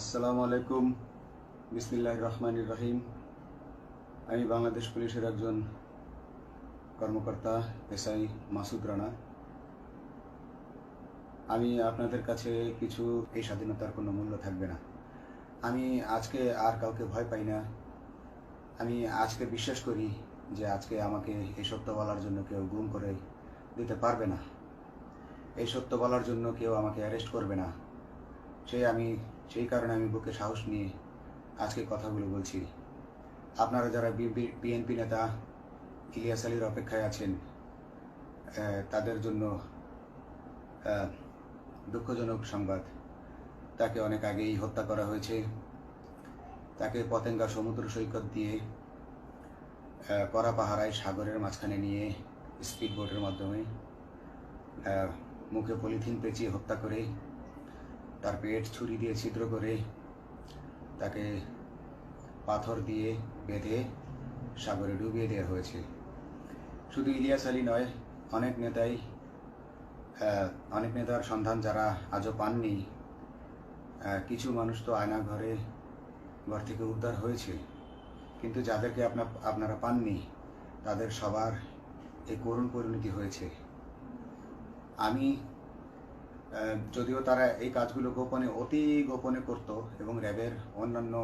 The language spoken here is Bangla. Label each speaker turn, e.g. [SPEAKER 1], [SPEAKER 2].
[SPEAKER 1] আসসালামু আলাইকুম। বিসমিল্লাহির রহমানির রহিম। আমি বাংলাদেশ পুলিশের একজন কর্মকর্তা এসআই মাসুদ রানা। আমি আপনাদের কাছে কিছু, এই স্বাধীনতার কোনো মূল্য থাকবে না। আমি আজকে আর কাউকে ভয় পাই না। আমি আজকে বিশ্বাস করি যে আজকে আমাকে এই সত্য বলার জন্য কেউ গুম করে দিতে পারবে না, এই সত্য বলার জন্য কেউ আমাকে অ্যারেস্ট করবে না। সেই কারণে আমি বুকে সাহস নিয়ে আজকে কথাগুলো বলছি। আপনারা যারা বিএনপি নেতা ইলিয়াস আলীর অপেক্ষায় আছেন, তাদের জন্য দুঃখজনক সংবাদ। তাকে অনেক আগেই হত্যা করা হয়েছে। তাকে পতেঙ্গা সমুদ্র সৈকত দিয়ে কড়া পাহারায় সাগরের মাঝখানে নিয়ে স্পিড বোটের মাধ্যমে মুখে পলিথিন পেঁচিয়ে হত্যা করে, তার পেট ছুরি দিয়ে ছিদ্র করে, তাকে পাথর দিয়ে বেঁধে সাগরে ডুবিয়ে দেওয়া হয়েছে। শুধু ইলিয়াস আলী নয়, অনেক নেতার সন্ধান যারা আজও পাননি। কিছু মানুষ তো ঘর থেকে উদ্ধার হয়েছে, কিন্তু যাদেরকে আপনারা পাননি তাদের সবার এই করুণ পরিণতি হয়েছে। আমি যদিও তারা এই কাজগুলো অতি গোপনে করত এবং র্যাবের অন্যান্য